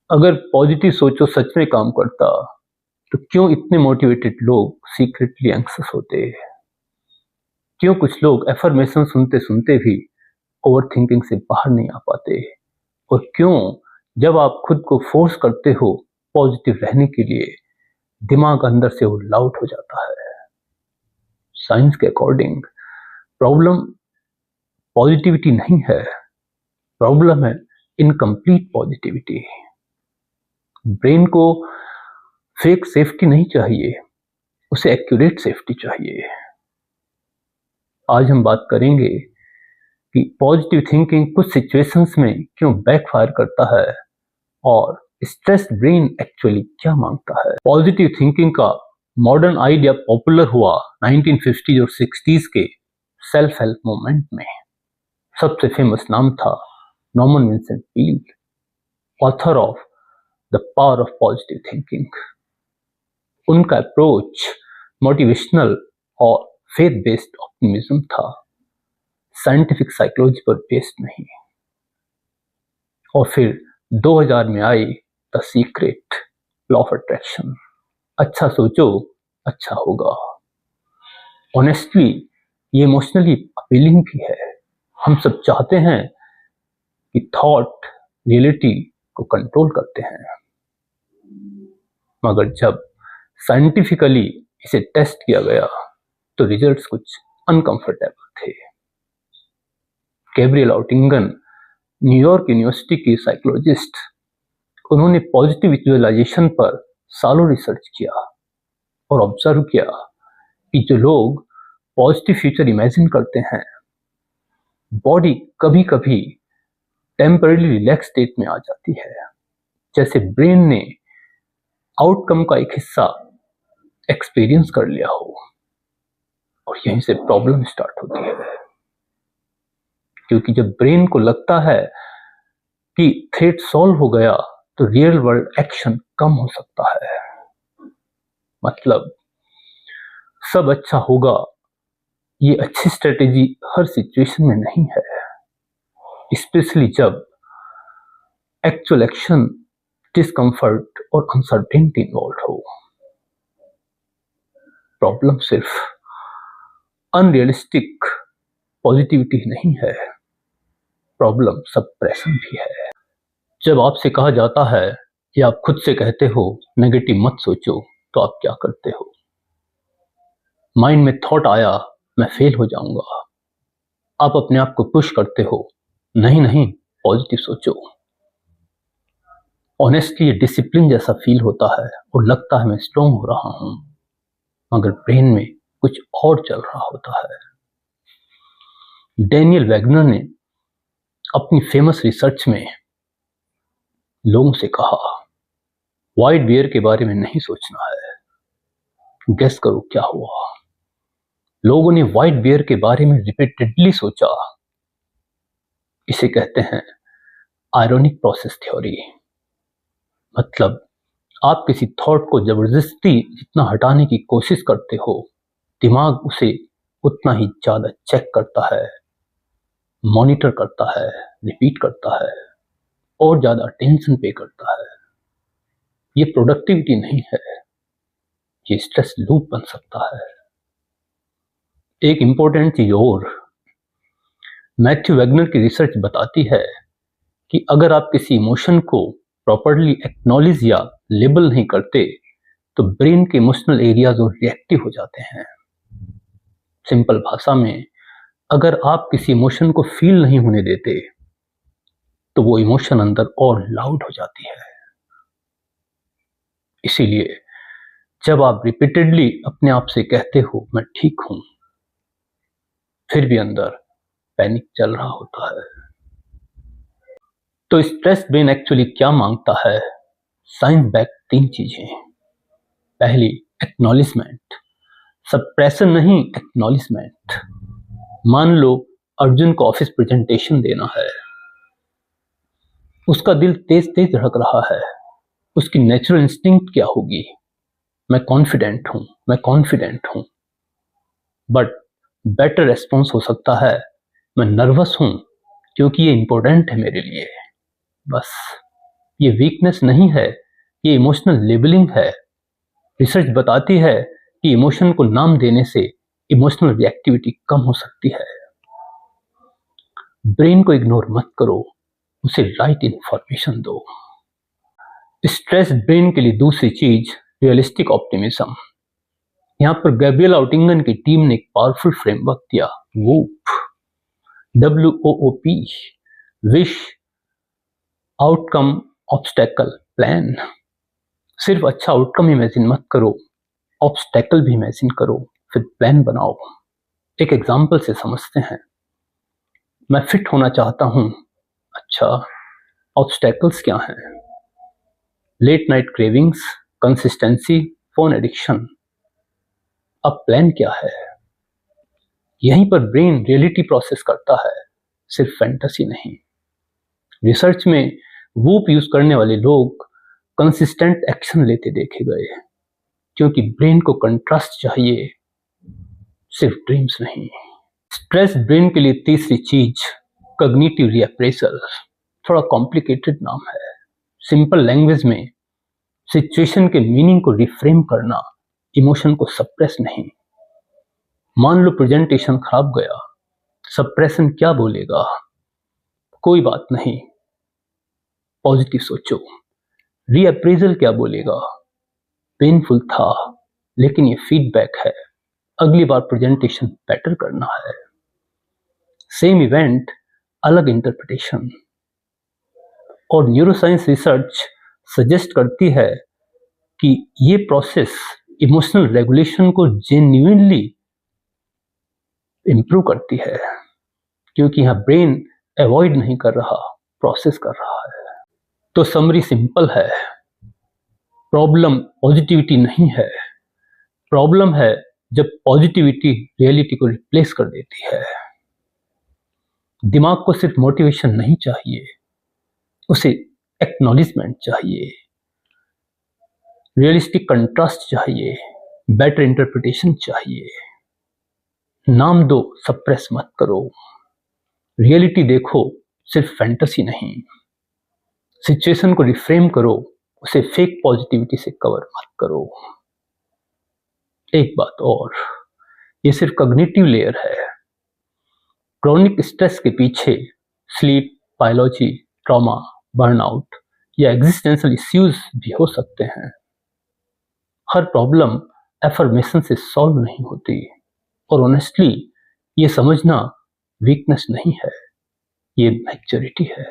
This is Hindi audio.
अगर पॉजिटिव सोचो सच में काम करता तो क्यों इतने मोटिवेटेड लोग सीक्रेटली एंक्सस होते? क्यों कुछ लोग एफर्मेशन सुनते सुनते भी ओवर थिंकिंग से बाहर नहीं आ पाते? और क्यों जब आप खुद को फोर्स करते हो पॉजिटिव रहने के लिए दिमाग अंदर से वो लाउड हो जाता है? साइंस के अकॉर्डिंग प्रॉब्लम पॉजिटिविटी नहीं है, प्रॉब्लम है इनकम्प्लीट पॉजिटिविटी। ब्रेन को फेक सेफ्टी नहीं चाहिए, उसे एक्यूरेट सेफ्टी चाहिए। आज हम बात करेंगे कि पॉजिटिव थिंकिंग कुछ सिचुएशंस में क्यों बैकफायर करता है और स्ट्रेस्ड ब्रेन एक्चुअली क्या मांगता है। पॉजिटिव थिंकिंग का मॉडर्न आइडिया पॉपुलर हुआ 1950 और 60s के सेल्फ हेल्प मूवमेंट में। सबसे फेमस नाम था Norman Vincent Peale, author of the power of positive thinking. उनका अप्रोच मोटिवेशनल और फेथ बेस्ड ऑप्टिमिज्म था, साइंटिफिक साइकोलॉजी पर बेस्ड नहीं। और फिर 2000 में आई the secret, law of attraction. अच्छा सोचो अच्छा होगा। ऑनेस्टली ये इमोशनली अपीलिंग भी है। हम सब चाहते हैं कि थॉट रियलिटी को कंट्रोल करते हैं, मगर जब साइंटिफिकली इसे टेस्ट किया गया तो रिजल्ट्स कुछ अनकंफर्टेबल थे। गैब्रिएल ऑटिंगन न्यूयॉर्क यूनिवर्सिटी की साइकोलॉजिस्ट, उन्होंने पॉजिटिव विजुअलाइजेशन पर सालों रिसर्च किया और ऑब्जर्व किया कि जो लोग पॉजिटिव फ्यूचर इमेजिन करते हैं, बॉडी कभी कभी टेम्पररी रिलैक्स स्टेट में आ जाती है, जैसे ब्रेन ने आउटकम का एक हिस्सा एक्सपीरियंस कर लिया हो। और यहीं से प्रॉब्लम स्टार्ट होती है, क्योंकि जब ब्रेन को लगता है कि थ्रेट सॉल्व हो गया तो रियल वर्ल्ड एक्शन कम हो सकता है। मतलब सब अच्छा होगा, ये अच्छी स्ट्रेटेजी हर सिचुएशन में नहीं है, स्पेशली जब एक्चुअल एक्शन, डिस्कंफर्ट और अनसर्टेनिटी इन्वॉल्व हो। प्रॉब्लम सिर्फ अनरियलिस्टिक पॉजिटिविटी नहीं है, प्रॉब्लम सप्रेशन भी है। जब आपसे कहा जाता है या आप खुद से कहते हो नेगेटिव मत सोचो, तो आप क्या करते हो? माइंड में थॉट आया मैं फेल हो जाऊंगा, आप अपने आप को पुश करते हो नहीं नहीं पॉजिटिव सोचो। ऑनेस्टली ये डिसिप्लिन जैसा फील होता है और लगता है मैं स्ट्रांग हो रहा हूं, मगर ब्रेन में कुछ और चल रहा होता है। डैनियल वैगनर ने अपनी फेमस रिसर्च में लोगों से कहा व्हाइट बियर के बारे में नहीं सोचना है। गेस करो क्या हुआ? लोगों ने व्हाइट बियर के बारे में रिपीटेडली सोचा। इसे कहते हैं आयरोनिक प्रोसेस थ्योरी। मतलब आप किसी थॉट को जबरदस्ती जितना हटाने की कोशिश करते हो, दिमाग उसे उतना ही ज्यादा चेक करता है, मॉनिटर करता है, रिपीट करता है और ज्यादा अटेंशन पे करता है। ये प्रोडक्टिविटी नहीं है, ये स्ट्रेस लूप बन सकता है। एक इंपॉर्टेंट चीज और, मैथ्यू वैगनर की रिसर्च बताती है कि अगर आप किसी इमोशन को प्रॉपर्ली एक्नॉलेज या लेबल नहीं करते तो ब्रेन के इमोशनल एरियाज और रिएक्टिव हो जाते हैं। सिंपल भाषा में, अगर आप किसी इमोशन को फील नहीं होने देते तो वो इमोशन अंदर और लाउड हो जाती है। इसीलिए जब आप रिपीटेडली अपने आप से कहते हो मैं ठीक हूं, फिर भी अंदर पैनिक चल रहा होता है। तो स्ट्रेस ब्रेन एक्चुअली क्या मांगता है? साइंस बैक 3 चीजें। पहली, एक्नॉलेजमेंट, सप्रेशन नहीं एक्नॉलेजमेंट। मान लो अर्जुन को ऑफिस प्रेजेंटेशन देना है, उसका दिल तेज तेज धड़क रहा है, उसकी नेचुरल इंस्टिंक्ट क्या होगी? मैं कॉन्फिडेंट हूं, मैं कॉन्फिडेंट हूं। बट बेटर रेस्पॉन्स हो सकता है मैं नर्वस हूं क्योंकि ये इंपॉर्टेंट है मेरे लिए। बस ये वीकनेस नहीं है, ये इमोशनल लेबलिंग है। रिसर्च बताती है कि इमोशन को नाम देने से इमोशनल रिएक्टिविटी कम हो सकती है। ब्रेन को इग्नोर मत करो, उसे राइट इंफॉर्मेशन दो। स्ट्रेस ब्रेन के लिए दूसरी चीज रियलिस्टिक ऑप्टिमिज्म। यहां पर गैब्रियल ऑटिंगन की टीम ने एक पावरफुल फ्रेमवर्क दिया, whoop, WOOP, wish outcome obstacle plan. सिर्फ अच्छा आउटकम इमेजिन मत करो, ऑब्स्टेकल भी इमेजिन करो, फिर प्लान बनाओ। एक एग्जाम्पल से समझते हैं। मैं फिट होना चाहता हूं, अच्छा ऑब्स्टेकल्स क्या हैं? Late night cravings, consistency, phone addiction. अब प्लान क्या है? यहीं पर ब्रेन रियलिटी प्रोसेस करता है, सिर्फ फैंटेसी नहीं। रिसर्च में वूप यूज करने वाले लोग कंसिस्टेंट एक्शन लेते देखे गए, क्योंकि ब्रेन को कंट्रास्ट चाहिए, सिर्फ ड्रीम्स नहीं। स्ट्रेस ब्रेन के लिए तीसरी चीज कॉग्निटिव रीअप्रेजल। थोड़ा कॉम्प्लिकेटेड नाम है। सिंपल लैंग्वेज में सिचुएशन के मीनिंग को रिफ्रेम करना, इमोशन को सप्रेस नहीं। मान लो प्रेजेंटेशन खराब गया, सप्रेशन क्या बोलेगा? कोई बात नहीं, पॉजिटिव सोचो। रीअप्रेजल क्या बोलेगा? पेनफुल था, लेकिन ये फीडबैक है, अगली बार प्रेजेंटेशन बेटर करना है। सेम इवेंट, अलग इंटरप्रिटेशन। और न्यूरोसाइंस रिसर्च सजेस्ट करती है कि ये प्रोसेस इमोशनल रेगुलेशन को जेन्युइनली इंप्रूव करती है, क्योंकि यहां ब्रेन अवॉइड नहीं कर रहा, प्रोसेस कर रहा है। तो समरी सिंपल है, प्रॉब्लम पॉजिटिविटी नहीं है, प्रॉब्लम है जब पॉजिटिविटी रियलिटी को रिप्लेस कर देती है। दिमाग को सिर्फ मोटिवेशन नहीं चाहिए, उसे एक्नॉलेजमेंट चाहिए, रियलिस्टिक कंट्रास्ट चाहिए, बेटर इंटरप्रिटेशन चाहिए। नाम दो, सप्रेस मत करो। रियलिटी देखो, सिर्फ फैंटेसी नहीं। सिचुएशन को रिफ्रेम करो, उसे फेक पॉजिटिविटी से कवर मत करो। एक बात और, ये सिर्फ कॉग्निटिव लेयर है। क्रोनिक स्ट्रेस के पीछे स्लीप, बायोलॉजी, ट्रॉमा, बर्नआउट या एग्जिस्टेंशियल इश्यूज भी हो सकते हैं। हर प्रॉब्लम एफर्मेशन से सॉल्व नहीं होती, और ऑनेस्टली ये समझना वीकनेस नहीं है, ये मैच्योरिटी है।